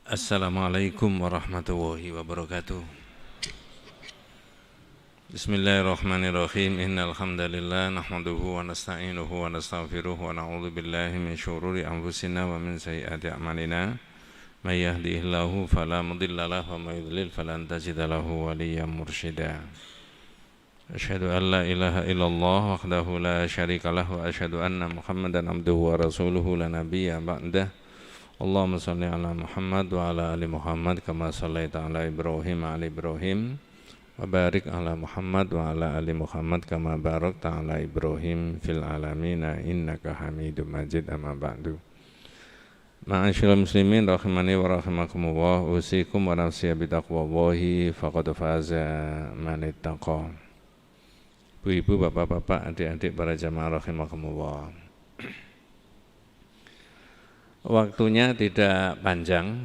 Assalamualaikum warahmatullahi wabarakatuh. Bismillahirrahmanirrahim. Innal hamdalillah nahmaduhu wa nasta'inuhu wa nastaghfiruh wa na'udzu billahi min syururi anfusina wa min sayyiati a'malina. May yahdihillahu fala mudilla lahu wa may yudlil falan tajida lahu waliyyan mursyida. Asyhadu an la ilaha illallah wahdahu la syarika lahu wa asyhadu anna Muhammadan abduhu wa rasuluhu la nabiyya ba'dah. Allahumma salli ala Muhammad wa ala ali Muhammad kama sallaita ala Ibrahim wa ala Ibrahim wa barik ala Muhammad wa ala ali Muhammad kama barakta ala Ibrahim fil alamina innaka Hamidum Majid. Amma ba'du. Ma'asyiral muslimin rahimani wa rahimakumullah, usikum wa nafsi bi taqwallahi faqad faza man ittaqa. Ibu-ibu, bapak-bapak, adik-adik para jamaah rahimakumullah. Waktunya tidak panjang,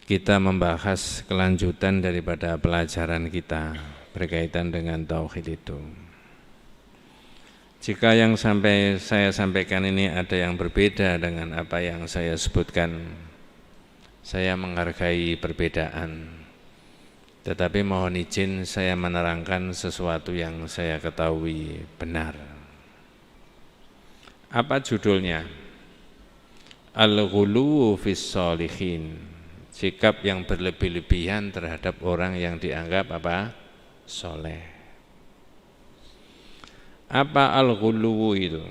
kita membahas kelanjutan daripada pelajaran kita berkaitan dengan tauhid itu. Jika yang saya sampaikan ini ada yang berbeda dengan apa yang saya sebutkan, saya menghargai perbedaan. Tetapi mohon izin saya menerangkan sesuatu yang saya ketahui benar. Apa judulnya? Al-ghuluwu fis sholihin, sikap yang berlebih-lebihan terhadap orang yang dianggap apa? Soleh. Apa al-ghuluwu itu?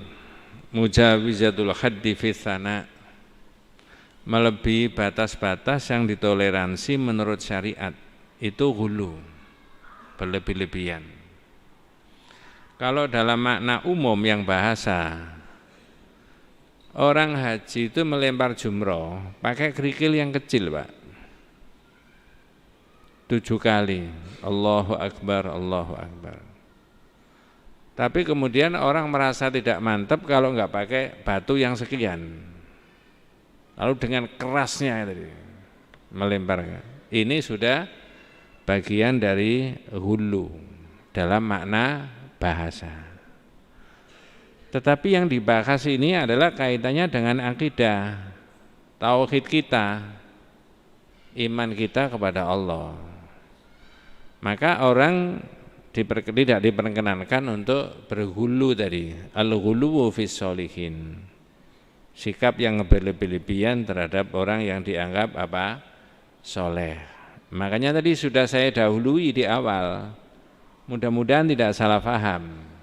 Mujawizatul haddi fis sana, melebihi batas-batas yang ditoleransi menurut syariat, itu ghulu, berlebih-lebihan. Kalau dalam makna umum yang bahasa, orang haji itu melempar jumroh pakai kerikil yang kecil, Pak. 7 kali, Allahu Akbar, Allahu Akbar. Tapi kemudian orang merasa tidak mantap kalau enggak pakai batu yang sekian. Lalu dengan kerasnya tadi melempar. Ini sudah bagian dari hulu dalam makna bahasa. Tetapi yang dibahas ini adalah kaitannya dengan akidah, tauhid kita, iman kita kepada Allah. Maka orang tidak diperkenankan untuk berhulu tadi, al-ghuluwu fis sholihin, sikap yang berlebih-lebihan terhadap orang yang dianggap apa? Soleh. Makanya tadi sudah saya dahului di awal, mudah-mudahan tidak salah paham.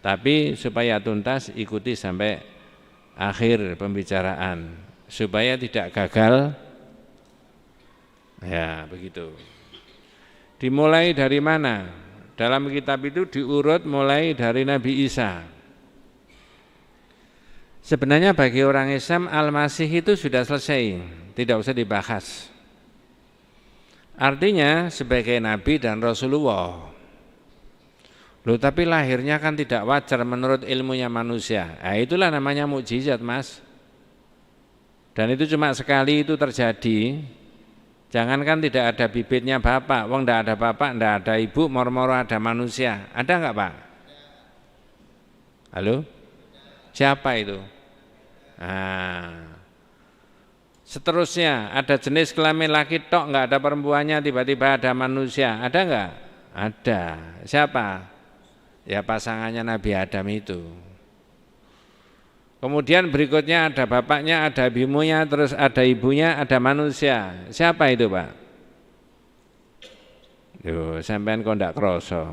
Tapi supaya tuntas ikuti sampai akhir pembicaraan supaya tidak gagal. Ya, begitu. Dimulai dari mana? Dalam kitab itu diurut mulai dari Nabi Isa. Sebenarnya bagi orang Islam Al-Masih itu sudah selesai, tidak usah dibahas. Artinya sebagai Nabi dan Rasulullah. Loh, tapi lahirnya kan tidak wajar menurut ilmunya manusia. Nah, itulah namanya mukjizat, Mas. Dan itu cuma sekali itu terjadi. Jangankan tidak ada bibitnya bapak, wong tidak ada bapak, tidak ada ibu, moro-moro ada manusia. Ada enggak, Pak? Halo? Siapa itu? Nah, seterusnya ada jenis kelamin laki tok, enggak ada perempuannya, tiba-tiba ada manusia. Ada enggak? Ada. Siapa? Ya pasangannya Nabi Adam itu. Kemudian berikutnya ada bapaknya, ada ibunya, terus ada ibunya, ada manusia. Siapa itu, Pak? Yo, sampean kok ndak kroso.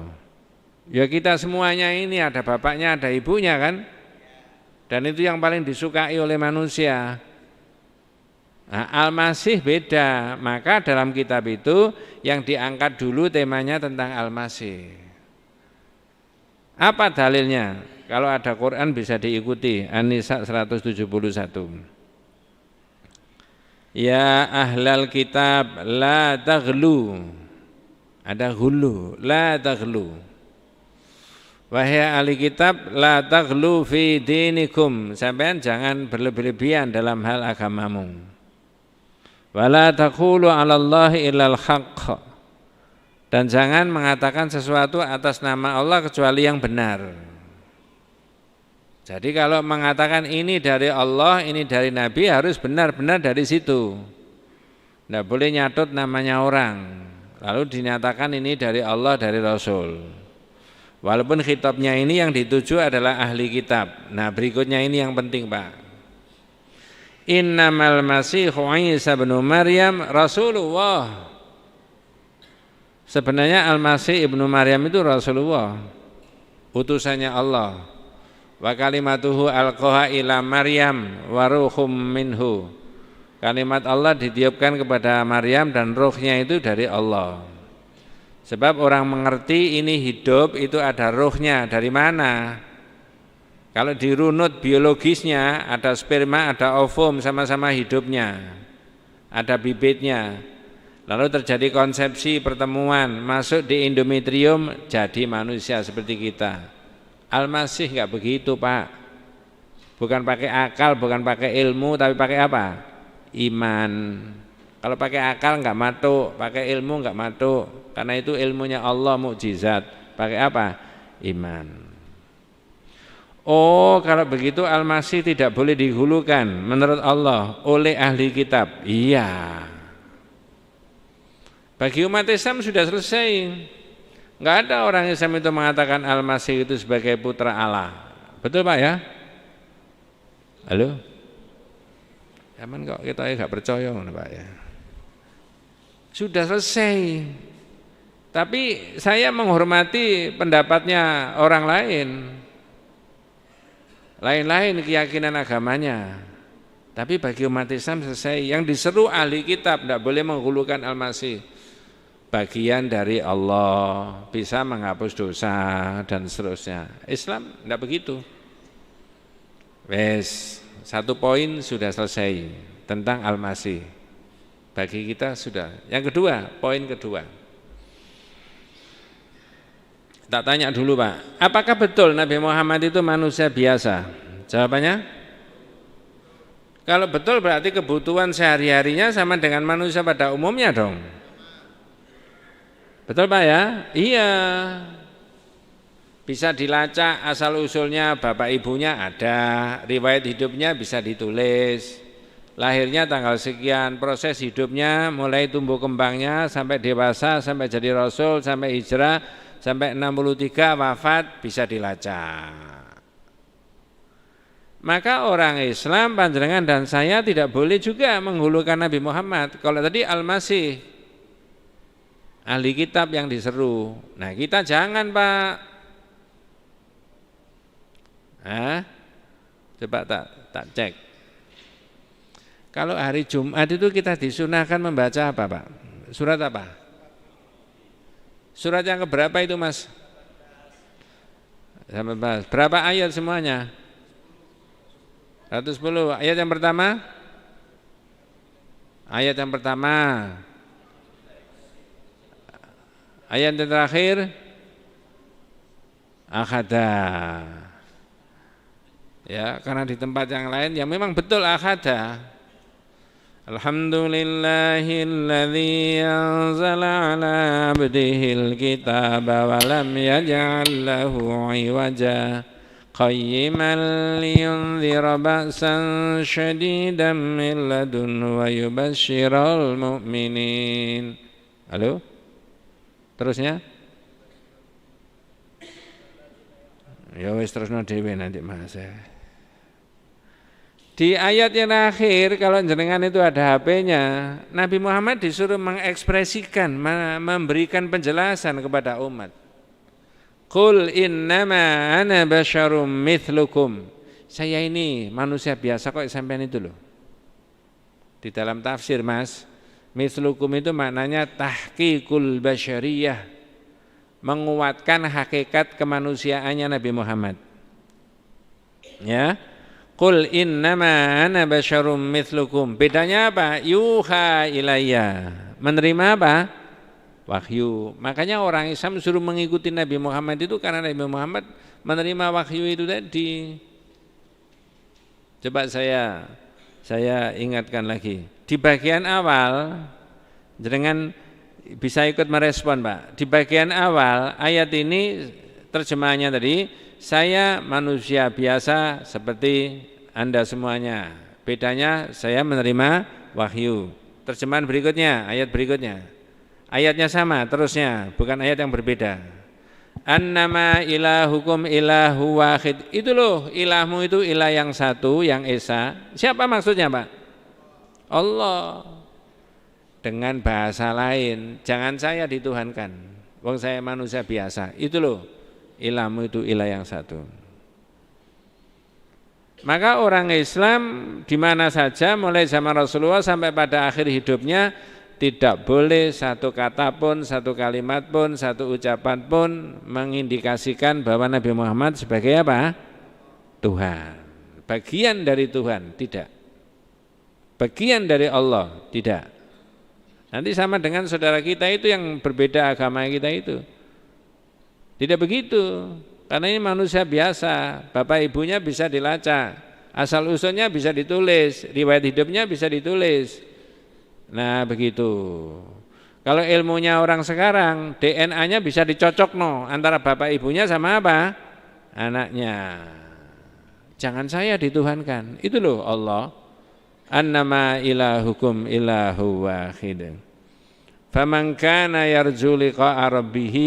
Ya kita semuanya ini ada bapaknya, ada ibunya kan? Dan itu yang paling disukai oleh manusia. Nah, Al-Masih beda. Maka dalam kitab itu yang diangkat dulu temanya tentang Al-Masih. Apa dalilnya? Kalau ada Quran bisa diikuti, An-Nisa 171. Ya ahlal kitab la taghlu. Ada ghulu, la taghlu. Wahai ahli kitab la taghlu fi dinikum. Sampean jangan berlebih-lebihan dalam hal agamamu. Wala taqulu 'ala Allahi illal haqq. Dan jangan mengatakan sesuatu atas nama Allah kecuali yang benar. Jadi kalau mengatakan ini dari Allah, ini dari Nabi harus benar-benar dari situ. Tidak boleh nyatut namanya orang. Lalu dinyatakan ini dari Allah, dari Rasul. Walaupun khitabnya ini yang dituju adalah ahli kitab. Nah berikutnya ini yang penting Pak. Innamal Masihu Isa bin Maryam Rasulullah. Sebenarnya Al-Masih ibnu Maryam itu Rasulullah, utusannya Allah. Wa kalimatuhu alqaha ila Maryam wa ruhum minhu. Kalimat Allah ditiupkan kepada Maryam dan ruhnya itu dari Allah. Sebab orang mengerti ini hidup itu ada ruhnya. Dari mana? Kalau dirunut biologisnya ada sperma, ada ovum sama-sama hidupnya. Ada bibitnya. Lalu terjadi konsepsi pertemuan, masuk di endometrium jadi manusia seperti kita. Al-Masih enggak begitu Pak. Bukan pakai akal, bukan pakai ilmu, tapi pakai apa? Iman. Kalau pakai akal enggak matuk, pakai ilmu enggak matuk. Karena itu ilmunya Allah mukjizat. Pakai apa? Iman. Oh, kalau begitu Al-Masih tidak boleh dihulukan menurut Allah oleh ahli kitab. Iya. Bagi umat Islam sudah selesai. Enggak ada orang Islam itu mengatakan Al-Masih itu sebagai putra Allah. Betul Pak ya? Halo? Aman kok kita enggak percaya Pak ya. Sudah selesai. Tapi saya menghormati pendapatnya orang lain. Lain-lain keyakinan agamanya. Tapi bagi umat Islam selesai. Yang diseru ahli kitab tidak boleh menghulukan Al-Masih. Bagian dari Allah, bisa menghapus dosa dan seterusnya. Islam tidak begitu. Wes, satu poin sudah selesai tentang Al-Masih. Bagi kita sudah. Yang kedua, poin kedua. Tak tanya dulu Pak, apakah betul Nabi Muhammad itu manusia biasa? Jawabannya? Kalau betul berarti kebutuhan sehari-harinya sama dengan manusia pada umumnya dong. Betul Pak ya? Iya. Bisa dilacak asal usulnya bapak ibunya ada, riwayat hidupnya bisa ditulis. Lahirnya tanggal sekian, proses hidupnya mulai tumbuh kembangnya sampai dewasa, sampai jadi rasul, sampai hijrah, sampai 63 wafat bisa dilacak. Maka orang Islam panjenengan dan saya tidak boleh juga menghulukan Nabi Muhammad. Kalau tadi Al-Masih ahli kitab yang diseru. Nah kita jangan Pak. Coba tak cek. Kalau hari Jumat itu kita disunahkan membaca apa Pak? Surat apa? Surat yang keberapa itu Mas? 18. Berapa ayat semuanya? 110. Ayat yang pertama? Ayat yang pertama. Ayat yang terakhir akhada. Ya, karena di tempat yang lain yang memang betul akhada. Alhamdulillahilladzi anzala ala abdihil kitaba wa lam yaj'al lahu 'iwaja qayyiman liyunzira ba'san syadidan min ladunhu wa yubashshiral mu'minin. Halo? Terusnya? Ya wis terusno dhewe nanti Mas. Di ayat yang akhir kalau jenengan itu ada HP-nya, Nabi Muhammad disuruh mengekspresikan, memberikan penjelasan kepada umat. Qul innama ana basyarum mithlukum. Saya ini manusia biasa kok sampean itu loh. Di dalam tafsir Mas, mithlukum itu maknanya tahqiqul basyariyah, menguatkan hakikat kemanusiaannya Nabi Muhammad. Ya. Qul innama ana basyarum mithlukum. Bedanya apa? Yuha ilayya. Menerima apa? Wahyu. Makanya orang Islam suruh mengikuti Nabi Muhammad itu karena Nabi Muhammad menerima wahyu itu tadi. Coba saya ingatkan lagi. Di bagian awal jenengan bisa ikut merespon Pak. Di bagian awal ayat ini Terjemahannya tadi, saya manusia biasa seperti Anda semuanya. Bedanya saya menerima wahyu. Terjemahan berikutnya, ayat berikutnya. Ayatnya sama terusnya, bukan ayat yang berbeda. Annama ilahukum ilahu wahid. Itu loh, ilahmu itu ilah yang satu, yang esa. Siapa maksudnya, Pak? Allah. Dengan bahasa lain, jangan saya dituhankan. Wong saya manusia biasa. Itu loh, ilahmu itu ilah yang satu. Maka orang Islam di mana saja mulai zaman Rasulullah sampai pada akhir hidupnya tidak boleh satu kata pun, satu kalimat pun, satu ucapan pun mengindikasikan bahwa Nabi Muhammad sebagai apa? Tuhan. Bagian dari Tuhan, tidak. Bagian dari Allah, tidak. Nanti sama dengan saudara kita itu yang berbeda agama kita itu. Tidak begitu. Karena ini manusia biasa, bapak ibunya bisa dilacak, asal usulnya bisa ditulis, riwayat hidupnya bisa ditulis. Nah begitu. Kalau ilmunya orang sekarang, DNA-nya bisa dicocok antara bapak ibunya sama apa? Anaknya. Jangan saya dituhankan. Itu loh Allah. Annama ilahukum ilahu wahid. Faman kana yarju liqa'a rabbih.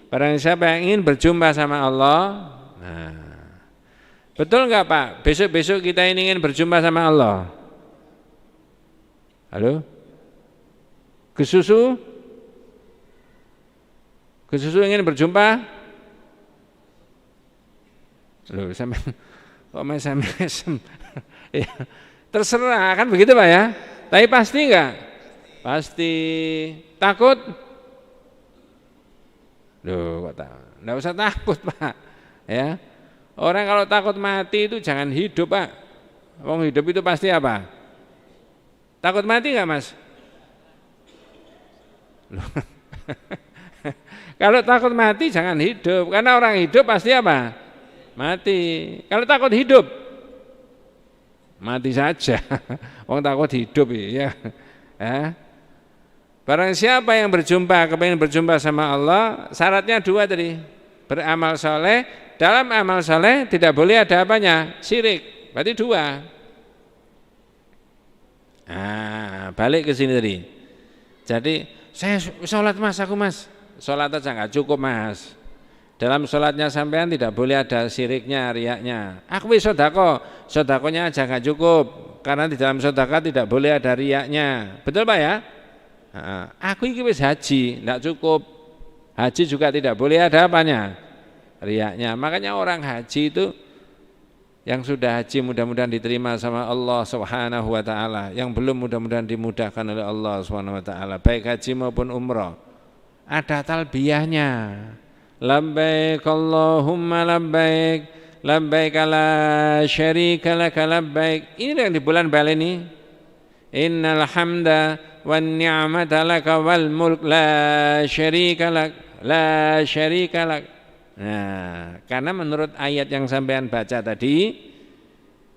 Barang siapa yang ingin berjumpa sama Allah. Nah, betul enggak Pak? Besok-besok kita ini ingin berjumpa sama Allah. Halo? Kesusu? Kesusu ingin berjumpa? Loh, sampai kok mesem-mesem? Ya, terserah kan begitu Pak ya? Tapi pasti enggak? Pasti. Takut? Loh, kok enggak usah takut Pak. Ya. Orang kalau takut mati itu jangan hidup Pak. Wong hidup itu pasti apa? Takut mati enggak Mas? Loh. Kalau takut mati jangan hidup, karena orang hidup pasti apa? Mati. Kalau takut hidup, mati saja. Wong takut hidup ya. Barang siapa yang kepingin berjumpa sama Allah, syaratnya dua tadi, beramal soleh. Dalam amal soleh tidak boleh ada apanya? Syirik. Berarti dua. Nah, balik ke sini tadi. Jadi saya sholat Mas, aku Mas. Sholat aja nggak cukup Mas. Dalam sholatnya sampean tidak boleh ada syiriknya, riaknya. Aku wis sodako, sodakonya aja nggak cukup. Karena di dalam sodaka tidak boleh ada riaknya. Betul Pak ya? Aku ini wis haji, tidak cukup. Haji juga tidak boleh ada apanya? Riaknya. Makanya orang haji itu yang sudah haji mudah-mudahan diterima sama Allah Subhanahu wa taala. Yang belum mudah-mudahan dimudahkan oleh Allah Subhanahu wa taala, baik haji maupun umrah. Ada talbiyahnya. Labbaik Allahumma labbaik, labbaik la syarika laka labbaik. Ini yang di bulan Bal ini. Innal hamda wan ni'mata laka wal mulk la syarika lak, la syarika lak. Nah, karena menurut ayat yang sampean baca tadi,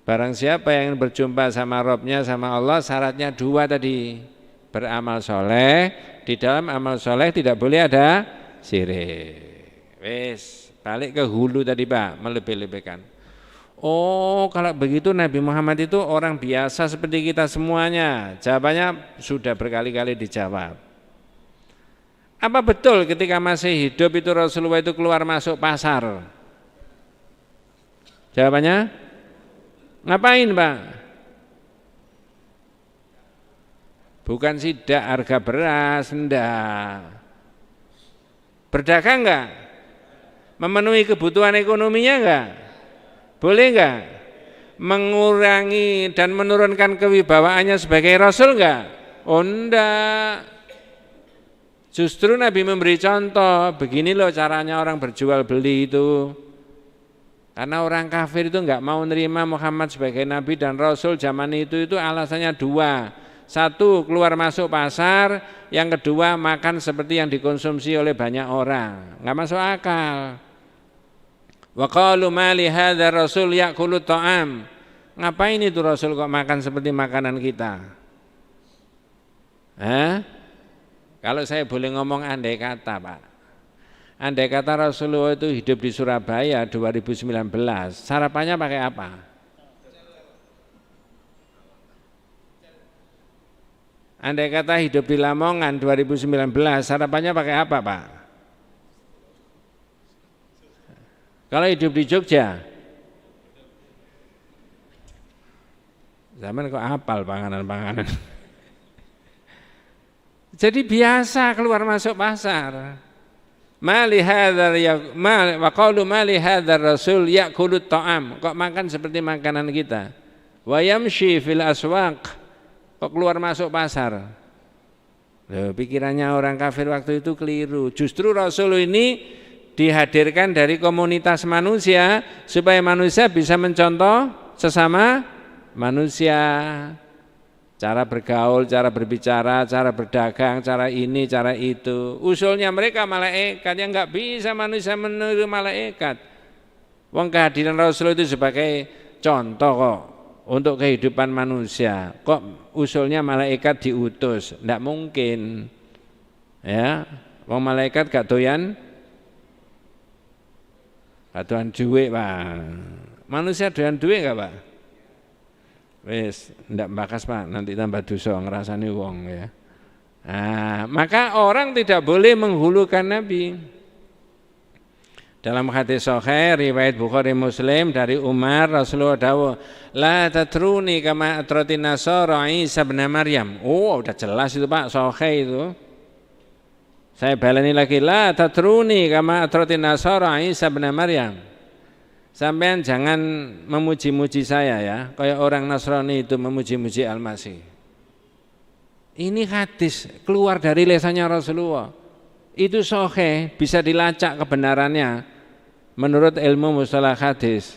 barang siapa yang berjumpa sama Rabbnya, sama Allah, syaratnya dua tadi, beramal soleh. Di dalam amal soleh tidak boleh ada syirik. Wes, balik ke hulu tadi Pak, melebih-lebihkan. Oh, kalau begitu Nabi Muhammad itu orang biasa seperti kita semuanya. Jawabannya sudah berkali-kali dijawab. Apa betul ketika masih hidup itu Rasulullah itu keluar masuk pasar? Jawabannya, ngapain Pak? Bukan sidak harga beras, enggak. Berdagang enggak? Memenuhi kebutuhan ekonominya enggak? Boleh enggak? Mengurangi dan menurunkan kewibawaannya sebagai Rasul enggak? Oh enggak. Justru Nabi memberi contoh, begini loh caranya orang berjual beli itu. Karena orang kafir itu enggak mau menerima Muhammad sebagai Nabi dan Rasul zaman itu alasannya dua. Satu, keluar masuk pasar. Yang kedua, makan seperti yang dikonsumsi oleh banyak orang. Enggak masuk akal. Wa qalu ma li hadzal rasul ya'kulu ta'am. Ngapain itu Rasul kok makan seperti makanan kita? Kalau saya boleh ngomong andai kata Pak, Andai kata Rasulullah itu hidup di Surabaya 2019, sarapannya pakai apa? Andai kata hidup di Lamongan 2019, sarapannya pakai apa, Pak? Kalau hidup di Jogja, zaman kok hafal panganan-panganan. Jadi biasa keluar masuk pasar. Mali hadzal wa qalu mali hadzal rasul ya'kulut ta'am. Kok makan seperti makanan kita? Wa yamshi fil aswaq. Kok keluar masuk pasar? Loh, pikirannya orang kafir waktu itu keliru. Justru Rasul ini dihadirkan dari komunitas manusia supaya manusia bisa mencontoh sesama manusia. Cara bergaul, cara berbicara, cara berdagang, cara ini, cara itu. Usulnya mereka malaikat, yang enggak bisa manusia meniru malaikat. Wong kehadiran Rasul itu sebagai contoh kok untuk kehidupan manusia. Kok usulnya malaikat diutus? Enggak mungkin. Ya, wong malaikat gak doyan duit, Pak. Manusia doyan duit enggak, Pak? Wes, ndak bakas Pak, nanti tambah dosa ngerasani wong ya. Nah, maka orang tidak boleh menghulukan Nabi. Dalam hadis sahih riwayat Bukhari Muslim dari Umar, Rasulullah dawuh, "La tatruni kama atratin nasara Isa bin Maryam." Oh, udah jelas itu Pak, sahih itu. Saya baleni lagi, la tatruni kama atratin nasara Isa bin Maryam. Sampean jangan memuji-muji saya ya, kayak orang Nasrani itu memuji-muji Al-Masih. Ini hadis keluar dari lisannya Rasulullah. Itu sahih, bisa dilacak kebenarannya menurut ilmu mustalah hadis.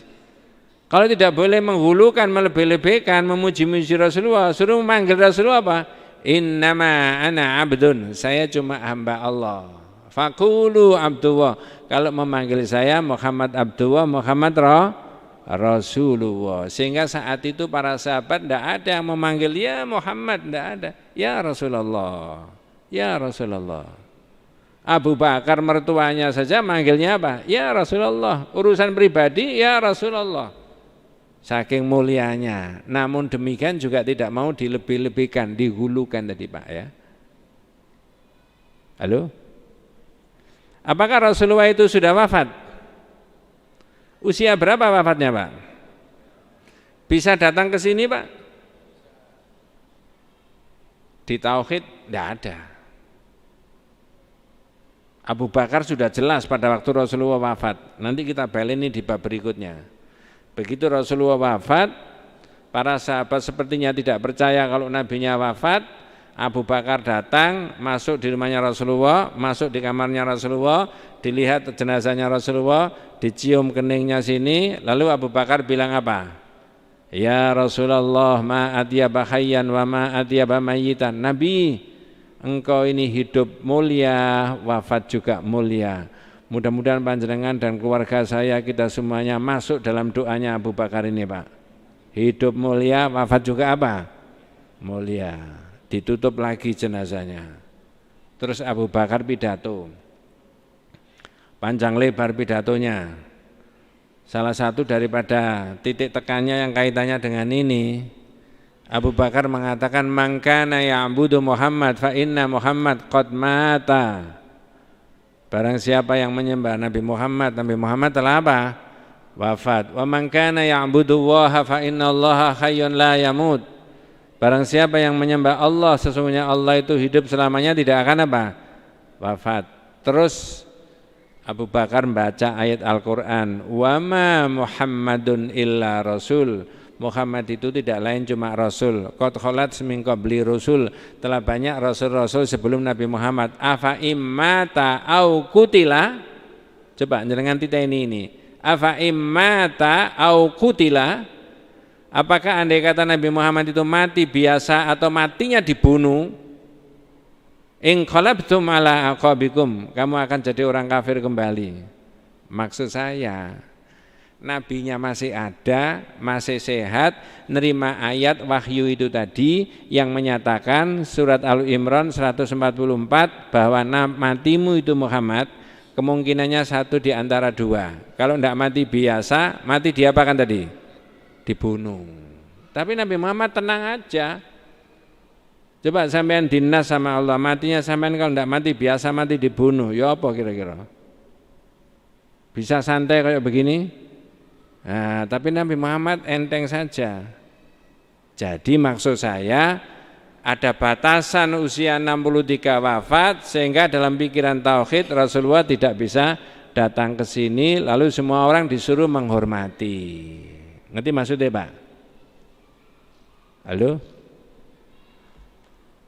Kalau tidak boleh menghulukan, melebih-lebihkan, memuji-muji Rasulullah, suruh memanggil Rasulullah apa? Innama ana abdun, saya cuma hamba Allah. Faqulu Abdullah, kalau memanggil saya Muhammad Abdullah, Muhammad Rasulullah. Sehingga saat itu para sahabat tidak ada yang memanggil ya Muhammad, tidak ada. Ya Rasulullah, ya Rasulullah. Abu Bakar mertuanya saja manggilnya apa? Ya Rasulullah. Urusan pribadi ya Rasulullah. Saking mulianya. Namun demikian juga tidak mau dilebih-lebihkan, dihulukan tadi Pak ya. Halo? Apakah Rasulullah itu sudah wafat? Usia berapa wafatnya Pak? Bisa datang ke sini Pak? Di Tauhid tidak ada. Abu Bakar sudah jelas pada waktu Rasulullah wafat. Nanti kita baleni di bab berikutnya. Begitu Rasulullah wafat, para sahabat sepertinya tidak percaya kalau nabinya wafat. Abu Bakar datang, masuk di rumahnya Rasulullah, masuk di kamarnya Rasulullah, dilihat jenazahnya Rasulullah, dicium keningnya sini, lalu Abu Bakar bilang apa? Ya Rasulullah, ma atyaba hayyan wa ma atyaba mayyitan. Nabi, engkau ini hidup mulia, wafat juga mulia. Mudah-mudahan panjenengan dan keluarga saya, kita semuanya masuk dalam doanya Abu Bakar ini Pak. Hidup mulia, wafat juga apa? Mulia. Ditutup lagi jenazahnya. Terus Abu Bakar pidato. Panjang lebar pidatonya. Salah satu daripada titik tekannya yang kaitannya dengan ini, Abu Bakar mengatakan man kana ya'budu Muhammad fa inna Muhammad qad mata. Barang siapa yang menyembah Nabi Muhammad telah apa? Wafat. Wa man kana ya'budu Allaha fa inna Allaha hayyun la yamut. Barang siapa yang menyembah Allah, sesungguhnya Allah itu hidup selamanya, tidak akan apa? Wafat. Terus Abu Bakar membaca ayat Al-Quran, wa ma Muhammadun illa rasul. Muhammad itu tidak lain cuma rasul. Qad khalat min qabli rusul. Telah banyak rasul-rasul sebelum Nabi Muhammad. Afa immata au kutila. Coba jenengan titik ini. Afa immata au kutila. Apakah andai kata Nabi Muhammad itu mati biasa atau matinya dibunuh? In qalabtum ala aqabikum, kamu akan jadi orang kafir kembali. Maksud saya, nabinya masih ada, masih sehat, nerima ayat wahyu itu tadi yang menyatakan surat Al-Imran 144 bahwa matimu itu Muhammad kemungkinannya satu di antara dua. Kalau tidak mati biasa, mati diapakan tadi? Dibunuh. Tapi Nabi Muhammad tenang aja. Coba sampean dinas sama Allah, matinya sampean kalau tidak mati biasa, mati dibunuh. Ya apa kira-kira? Bisa santai kayak begini? Nah, tapi Nabi Muhammad enteng saja. Jadi maksud saya ada batasan usia 63 wafat sehingga dalam pikiran tauhid Rasulullah tidak bisa datang ke sini lalu semua orang disuruh menghormati. Ngerti maksudnya, Pak? Halo?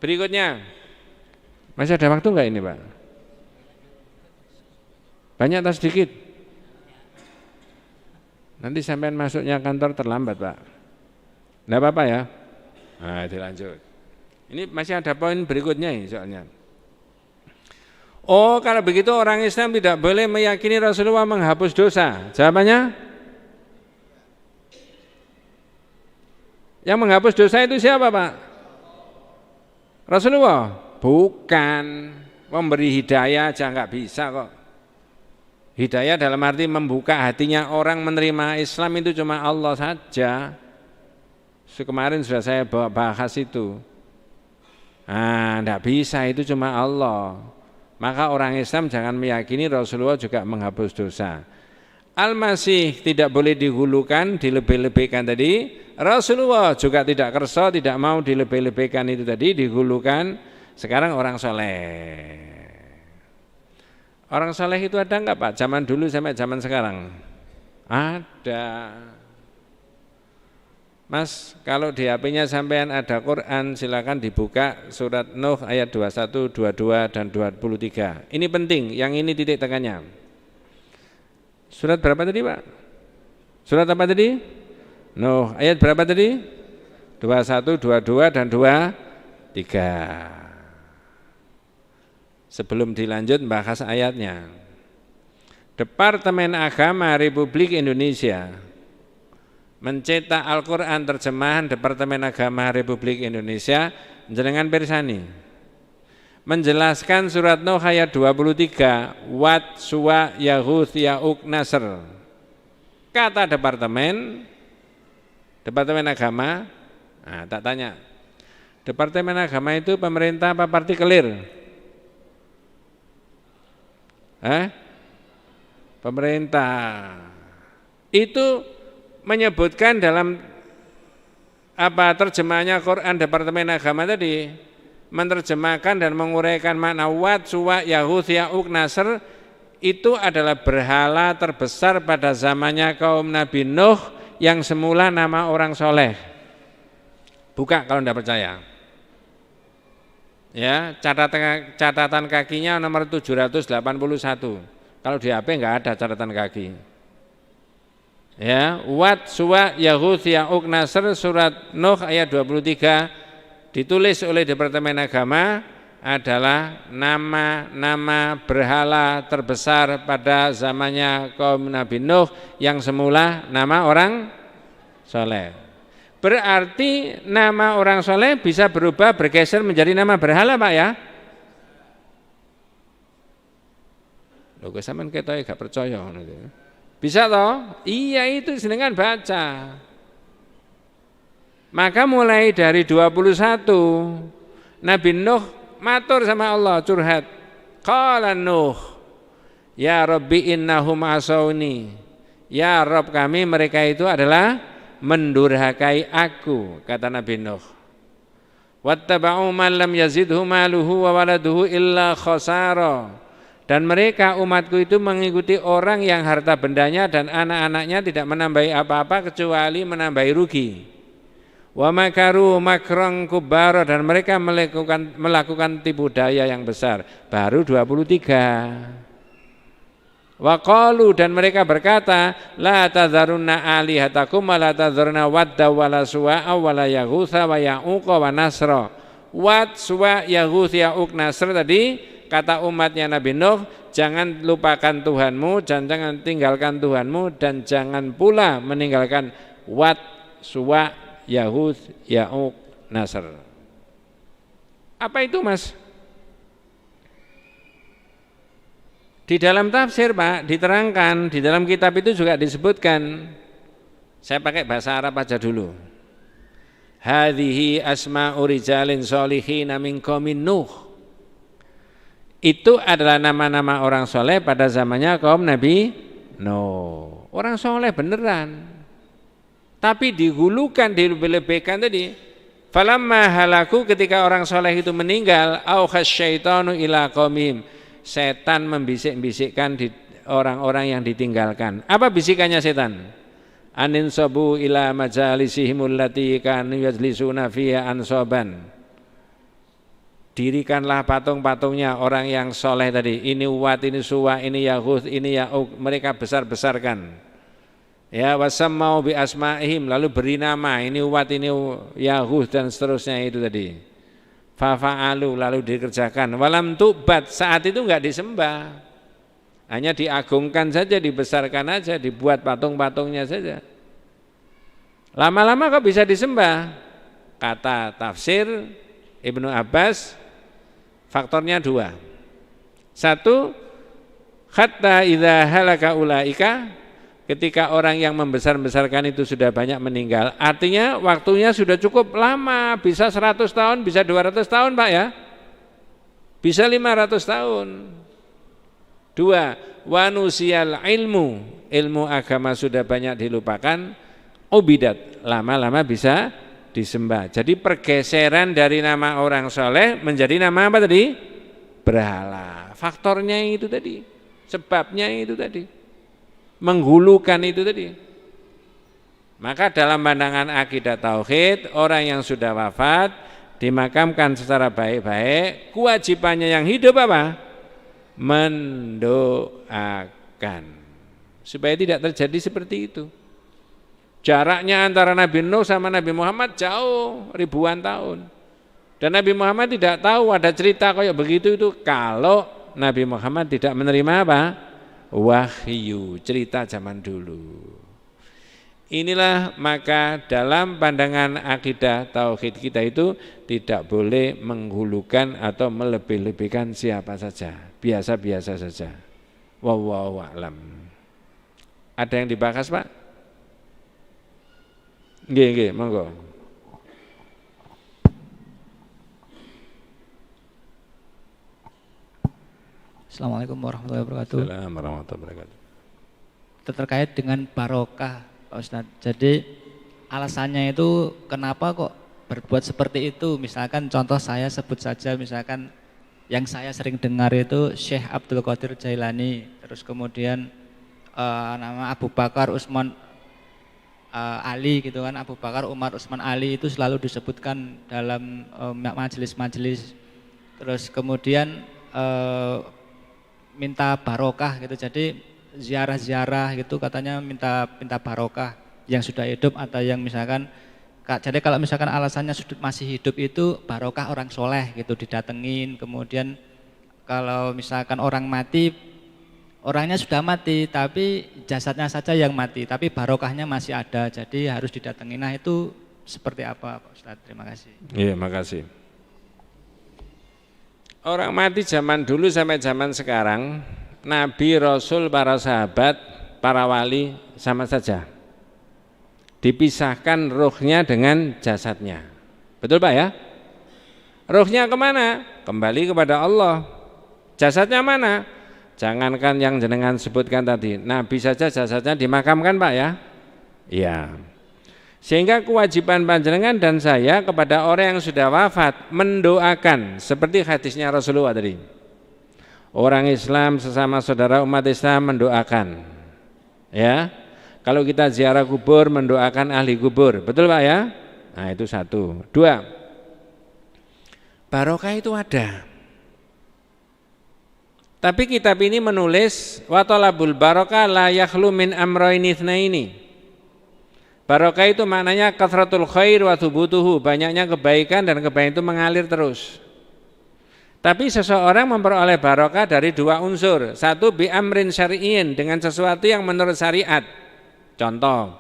Berikutnya. Masih ada waktu enggak ini, Pak? Banyak atau sedikit? Nanti sampean masuknya kantor terlambat, Pak. Enggak apa-apa ya? Nah, dilanjut. Ini masih ada poin berikutnya ini soalnya. Oh, kalau begitu orang Islam tidak boleh meyakini Rasulullah menghapus dosa. Jawabannya? Yang menghapus dosa itu siapa, Pak? Rasulullah? Bukan. Memberi hidayah aja nggak bisa kok. Hidayah dalam arti membuka hatinya orang menerima Islam itu cuma Allah saja. Kemarin sudah saya bahas itu. Nah, tidak bisa, itu cuma Allah. Maka orang Islam jangan meyakini Rasulullah juga menghapus dosa. Al-Masih tidak boleh dihulukan, dilebih-lebihkan tadi. Rasulullah juga tidak kerso, tidak mau dilebih-lebihkan itu tadi, dihulukan. Sekarang orang soleh. Orang soleh itu ada enggak, Pak? Zaman dulu sampai zaman sekarang? Ada. Mas, kalau di HP-nya sampean ada Quran, silakan dibuka surat Nuh ayat 21, 22 dan 23. Ini penting, yang ini titik tekannya. Surat berapa tadi, Pak? Surat apa tadi? Nuh ayat berapa tadi? 21, 22 dan 23. Sebelum dilanjut bahas ayatnya. Departemen Agama Republik Indonesia mencetak Al-Quran terjemahan Departemen Agama Republik Indonesia jenengan pirsani menjelaskan surat Nuh ayat 23 Wat, Suwa, Yahuth, Ya'uq, Nasr. Kata Departemen Agama, nah, tak tanya, Departemen Agama itu pemerintah apa partikelir? Pemerintah. Itu menyebutkan dalam terjemahannya Quran Departemen Agama tadi, menerjemahkan dan menguraikan makna Wat, Suwa, Yahuth, Ya'uq, Nasr itu adalah berhala terbesar pada zamannya kaum Nabi Nuh yang semula nama orang soleh. Buka kalau tidak percaya. Ya, catatan kakinya nomor 781. Kalau di HP enggak ada catatan kaki. Ya, Wat, Suwa, Yahuth, Ya'uq, Nasr surat Nuh ayat 23 ditulis oleh Departemen Agama adalah nama-nama berhala terbesar pada zamannya kaum Nabi Nuh yang semula nama orang soleh. Berarti nama orang soleh bisa berubah bergeser menjadi nama berhala, Pak ya? Loh, kok sampean ketoke gak percaya ngono itu. Bisa toh? Iya, itu jenengan baca. Maka mulai dari 21 Nabi Nuh matur sama Allah, curhat. Qala Nuh, ya Rabbi innahum asawni. Ya Rabb kami, mereka itu adalah mendurhakai aku, kata Nabi Nuh. Wattaba'u man lam yazidhu maluhu wa waladuhu illa khasara. Dan mereka umatku itu mengikuti orang yang harta bendanya dan anak-anaknya tidak menambahi apa-apa kecuali menambahi rugi. Wa makaru makran kubara, dan mereka melakukan tipu daya yang besar. Baru 23. Wa qalu, dan mereka berkata, la tadharunna alihatakum wa la tadharunna wadda wa la suwa'a wa la yaghutha wa ya'uqa wa nasra. Wad, Suwa, Yahuth, Ya'uq, Nasr tadi kata umatnya Nabi Nuh, jangan lupakan Tuhanmu dan jangan tinggalkan Tuhanmu dan jangan pula meninggalkan Wad, Suwa, Yahuth, Ya'uq, Nasr. Apa itu, Mas? Di dalam tafsir Pak diterangkan, di dalam kitab itu juga disebutkan. Saya pakai bahasa Arab aja dulu. Hadhihi asma'u rijalin sholihin min qaumin Nuh. Itu adalah nama-nama orang soleh pada zamannya kaum Nabi Nuh. Orang soleh beneran. Tapi dihulukan, dilebih-lebihkan tadi. Falamma halaku, ketika orang soleh itu meninggal, aukhas syaitanu ila qaumihim. Setan membisik-bisikkan di orang-orang yang ditinggalkan. Apa bisikannya setan? Anin sabu ila majalisihimul lati kanu yajlisuna fiha ansaban. Dirikanlah patung-patungnya orang yang soleh tadi. Ini Wat, ini Suwa, ini Yahuth, ini Ya'uq. Mereka besar-besarkan. Ya, wasammau bi asma'ihim, lalu beri nama. Ini Wat, ini Yahuth dan seterusnya itu tadi. Fafa'alu, lalu dikerjakan. Walam tu'bat, saat itu enggak disembah. Hanya diagungkan saja, dibesarkan aja, dibuat patung-patungnya saja. Lama-lama kok bisa disembah? Kata tafsir Ibnu Abbas, faktornya 2. 1, hatta idza halaka ulaika, ketika orang yang membesar-besarkan itu sudah banyak meninggal, artinya waktunya sudah cukup lama, bisa 100 tahun, bisa 200 tahun Pak ya, bisa 500 tahun. 2, wanusial ilmu agama sudah banyak dilupakan, ubidat, lama-lama bisa disembah. Jadi pergeseran dari nama orang soleh menjadi nama apa tadi? Berhala. Faktornya itu tadi, sebabnya itu tadi. Menghulukan itu tadi. Maka dalam pandangan akidah tauhid, orang yang sudah wafat dimakamkan secara baik-baik, kewajibannya yang hidup apa? Mendoakan supaya tidak terjadi seperti itu. Jaraknya antara Nabi Nuh sama Nabi Muhammad jauh ribuan tahun, dan Nabi Muhammad tidak tahu ada cerita kayak begitu itu kalau Nabi Muhammad tidak menerima apa? Wahyu, cerita zaman dulu. Inilah maka dalam pandangan akidah tauhid kita itu tidak boleh menghulukan atau melebih-lebihkan siapa saja, biasa-biasa saja. Wallahu a'lam. Ada yang dibahas Pak? Nggih, monggo. Assalamualaikum warahmatullahi wabarakatuh. Assalamualaikum warahmatullahi wabarakatuh. Terkait dengan barokah Pak Ustadz, jadi alasannya itu kenapa kok berbuat seperti itu? Misalkan contoh saya sebut saja, misalkan yang saya sering dengar itu Syekh Abdul Qadir Jailani, terus kemudian nama Abu Bakar Utsman Ali gitu kan, Abu Bakar Umar Utsman Ali itu selalu disebutkan dalam majelis-majelis. Terus kemudian minta barokah gitu, jadi ziarah-ziarah gitu katanya minta barokah yang sudah hidup atau yang misalkan, jadi kalau misalkan alasannya masih hidup itu barokah orang soleh gitu didatengin. Kemudian kalau misalkan orang mati, orangnya sudah mati tapi jasadnya saja yang mati tapi barokahnya masih ada, jadi harus didatengin. Nah itu seperti apa Pak Ustadz? Terima kasih. Iya, makasih. Orang mati zaman dulu sampai zaman sekarang, Nabi, Rasul, para sahabat, para wali sama saja. Dipisahkan ruhnya dengan jasadnya. Betul Pak ya? Ruhnya kemana? Kembali kepada Allah. Jasadnya mana? Jangankan yang jenengan sebutkan tadi, Nabi saja jasadnya dimakamkan Pak ya? Iya. Sehingga kewajiban panjenengan dan saya kepada orang yang sudah wafat mendoakan, seperti hadisnya Rasulullah tadi. Orang Islam sesama saudara umat Islam mendoakan. Ya. Kalau kita ziarah kubur mendoakan ahli kubur. Betul Pak ya? Nah, itu 1. 2. Barokah itu ada. Tapi kitab ini menulis wa talabul barokah la yakhlu min amrayni itsnaini. Barokah itu maknanya kathratul khair wa thubutuhu, banyaknya kebaikan dan kebaikan itu mengalir terus. Tapi seseorang memperoleh barokah dari 2 unsur. 1 bi amrin syar'iyyin, dengan sesuatu yang menurut syariat. Contoh,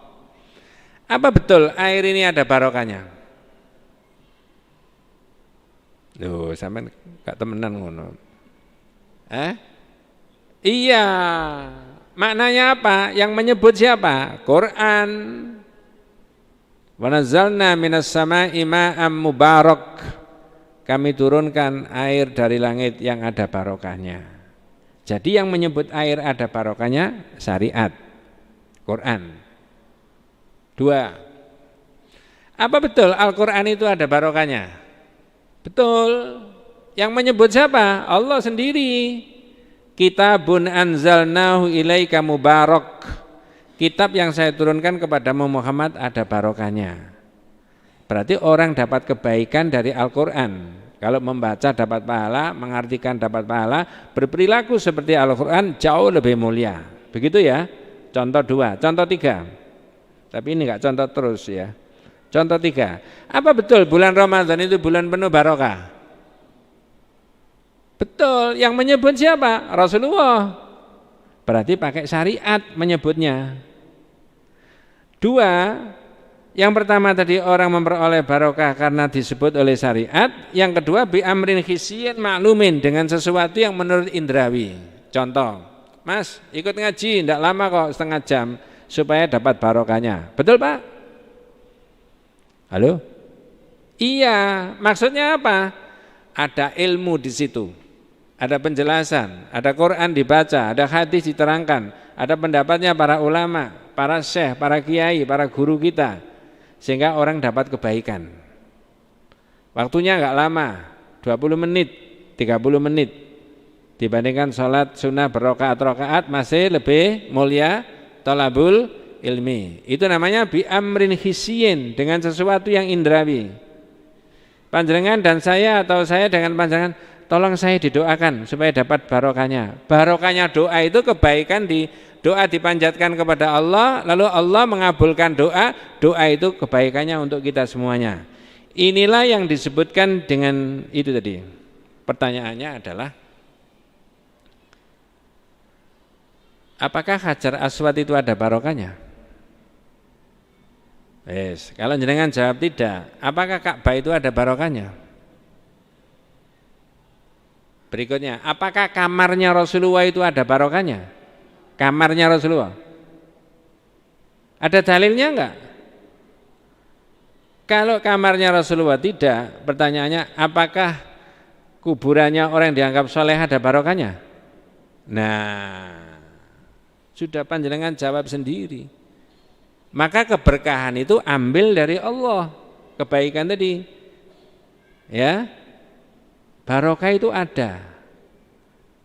apa betul air ini ada barokahnya? Loh, sampean gak temenan ngono. Iya. Maknanya apa? Yang menyebut siapa? Quran. Wa nazzalna minas sama'i ma'am mubarak. Kami turunkan air dari langit yang ada barokahnya. Jadi yang menyebut air ada barokahnya syariat, Quran. 2. Apa betul Al-Quran itu ada barokahnya? Betul. Yang menyebut siapa? Allah sendiri. Kitabun anzalnahu ilaika mubarak. Kitab yang saya turunkan kepadamu Muhammad ada barokahnya. Berarti orang dapat kebaikan dari Al-Quran. Kalau membaca dapat pahala, mengartikan dapat pahala, berperilaku seperti Al-Quran jauh lebih mulia. Begitu ya. Contoh 2, contoh 3. Tapi ini enggak contoh terus ya. Contoh 3. Apa betul bulan Ramadan itu bulan penuh barokah? Betul, yang menyebut siapa? Rasulullah. Berarti pakai syariat menyebutnya. 2, yang pertama tadi orang memperoleh barokah karena disebut oleh syariat. Yang kedua bi amrin hisyin maklumin, dengan sesuatu yang menurut indrawi. Contoh, Mas ikut ngaji, tidak lama kok, setengah jam, supaya dapat barokahnya. Betul Pak? Halo? Iya, maksudnya apa? Ada ilmu di situ. Ada penjelasan, ada Quran dibaca, ada hadis diterangkan, ada pendapatnya para ulama, para syekh, para kiai, para guru kita, sehingga orang dapat kebaikan. Waktunya enggak lama, 20 menit, 30 menit, dibandingkan sholat sunnah berrakaat-rakaat masih lebih mulia thalabul ilmi. Itu namanya bi amrin hisyin, dengan sesuatu yang indrawi. Panjenengan dan saya atau saya dengan panjenengan, tolong saya didoakan supaya dapat barokahnya. Barokahnya doa itu kebaikan, di doa dipanjatkan kepada Allah, lalu Allah mengabulkan doa, doa itu kebaikannya untuk kita semuanya. Inilah yang disebutkan dengan itu tadi. Pertanyaannya adalah, apakah Hajar Aswad itu ada barokahnya? Yes. Kalau jenengan jawab tidak, apakah Ka'bah itu ada barokahnya? Berikutnya, apakah kamarnya Rasulullah itu ada barokahnya? Kamarnya Rasulullah ada dalilnya enggak? Kalau kamarnya Rasulullah tidak, pertanyaannya, apakah kuburannya orang yang dianggap soleh ada barokahnya? Nah, sudah panjenengan jawab sendiri. Maka keberkahan itu ambil dari Allah, kebaikan tadi, ya. Barokah itu ada,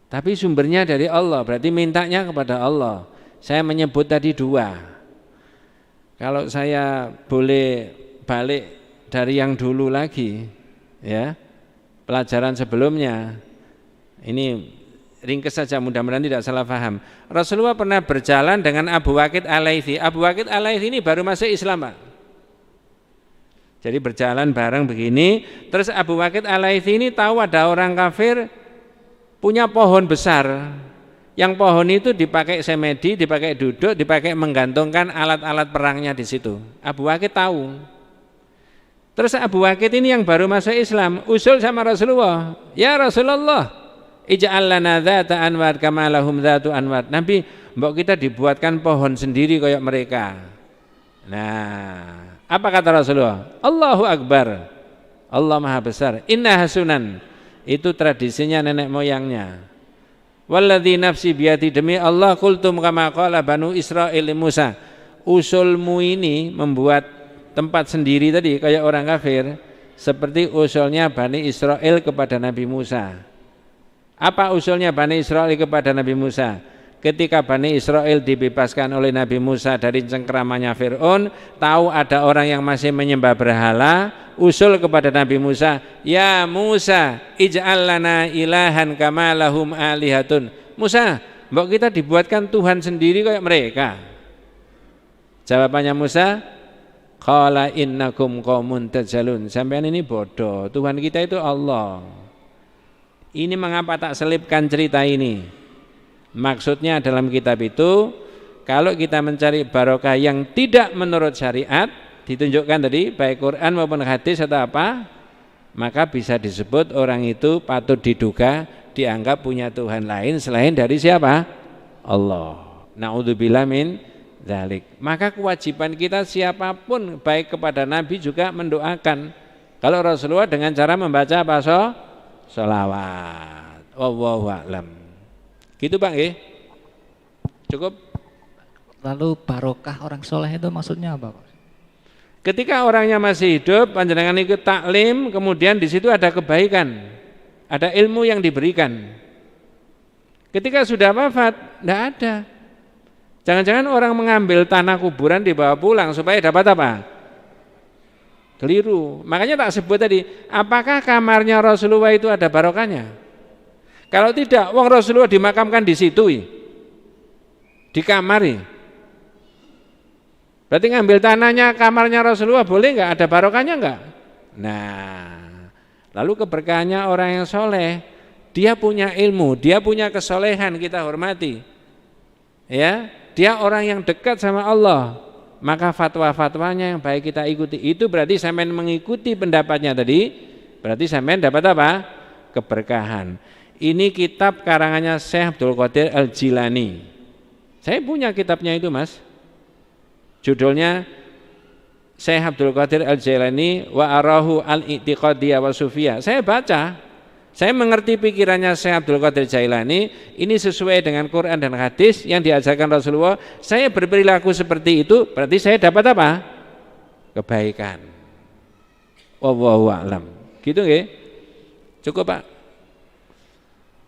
tapi sumbernya dari Allah, berarti mintanya kepada Allah. Saya menyebut tadi 2. Kalau saya boleh balik dari yang dulu lagi, ya, pelajaran sebelumnya, ini ringkes saja, mudah-mudahan tidak salah paham. Rasulullah pernah berjalan dengan Abu Waqid Al-Laitsi. Abu Waqid Al-Laitsi ini baru masuk Islam, Pak. Jadi berjalan bareng begini, terus Abu Waqid Al-Laitsi ini tahu ada orang kafir punya pohon besar. Yang pohon itu dipakai semedi, dipakai duduk, dipakai menggantungkan alat-alat perangnya di situ. Abu Waqid tahu. Terus Abu Waqid ini yang baru masuk Islam, usul sama Rasulullah, "Ya Rasulullah, ij'al lana dzata anwar kama lahum dzatu anwar." Nabi, mbok kita dibuatkan pohon sendiri kayak mereka. Nah, apa kata Rasulullah? Allahu Akbar, Allah Maha Besar. Inna hasunan, itu tradisinya nenek moyangnya. Walladzi nafsi biyadi, demi Allah, qultum kama qala Banu Israil Musa. Usulmu ini membuat tempat sendiri tadi kayak orang kafir, seperti usulnya Bani Israil kepada Nabi Musa. Apa usulnya Bani Israil kepada Nabi Musa? Ketika Bani Israel dibebaskan oleh Nabi Musa dari cengkeramannya Fir'aun, tahu ada orang yang masih menyembah berhala, usul kepada Nabi Musa, "Ya Musa, ij'al lana ilahan kama lahum alihatun." Musa, mbok kita dibuatkan Tuhan sendiri kayak mereka. Jawabannya Musa, qala innakum qaumun tajhalun. Sampean ini bodoh, Tuhan kita itu Allah. Ini mengapa tak selipkan cerita ini? Maksudnya dalam kitab itu, kalau kita mencari barokah yang tidak menurut syariat, ditunjukkan tadi baik Quran maupun hadis atau apa, maka bisa disebut orang itu patut diduga dianggap punya Tuhan lain selain dari siapa? Allah. Na'udzubillah min dzalik. Maka kewajiban kita siapapun baik kepada Nabi juga mendoakan. Kalau Rasulullah dengan cara membaca apa? Sholawat. Wallahu a'lam. Gitu Pak nggih? Cukup? Lalu barokah orang soleh itu maksudnya apa Pak? Ketika orangnya masih hidup, panjenengan ikut taklim, kemudian di situ ada kebaikan, ada ilmu yang diberikan. Ketika sudah wafat, tidak ada. Jangan-jangan orang mengambil tanah kuburan dibawa pulang supaya dapat apa? Keliru. Makanya tak sebut tadi, apakah kamarnya Rasulullah itu ada barokahnya? Kalau tidak, wong Rasulullah dimakamkan di situ, di kamar. Berarti ngambil tanahnya kamarnya Rasulullah boleh nggak? Ada barokahnya nggak? Nah, lalu keberkahannya orang yang soleh, dia punya ilmu, dia punya kesolehan, kita hormati. Ya, dia orang yang dekat sama Allah, maka fatwa-fatwanya yang baik kita ikuti. Itu berarti sampean mengikuti pendapatnya tadi, berarti sampean dapat apa? Keberkahan. Ini kitab karangannya Syekh Abdul Qadir Al-Jilani. Saya punya kitabnya itu Mas. Judulnya Syekh Abdul Qadir Al-Jilani wa arahu al-i'tiqadiyah wa sufiyah. Saya baca, saya mengerti pikirannya Syekh Abdul Qadir Jailani, ini sesuai dengan Quran dan hadis yang diajarkan Rasulullah. Saya berperilaku seperti itu, berarti saya dapat apa? Kebaikan. Wallahu a'lam. Gitu nggih? Cukup Pak.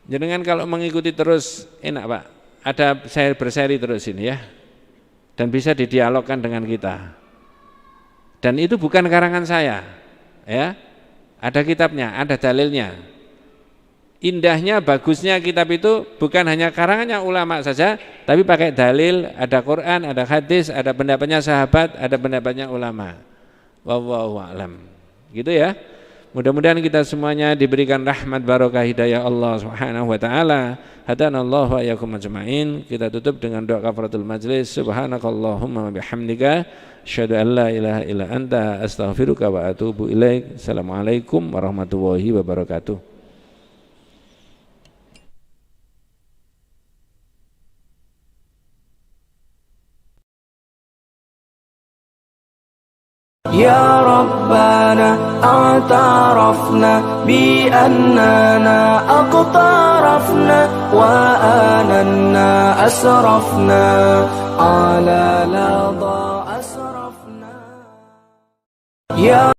Jangan kalau mengikuti terus enak Pak. Ada saya berseri terus ini ya. Dan bisa didialogkan dengan kita. Dan itu bukan karangan saya, ya. Ada kitabnya, ada dalilnya. Indahnya, bagusnya kitab itu bukan hanya karangannya ulama saja, tapi pakai dalil, ada Quran, ada hadis, ada pendapatnya sahabat, ada pendapatnya ulama. Wallahu a'lam. Gitu ya. Mudah-mudahan kita semuanya diberikan rahmat barokah hidayah Allah Subhanahu wa taala. Hadanallahu wa iyyakum ajmain. Kita tutup dengan doa kafaratul majlis. Subhanakallahumma wa bihamdika asyhadu an la ilaha illa anta astaghfiruka wa atubu ilaik. Assalamualaikum warahmatullahi wabarakatuh. يا ربنا اعترفنا بأننا اقترفنا وآننا أسرفنا على لظى أسرفنا يا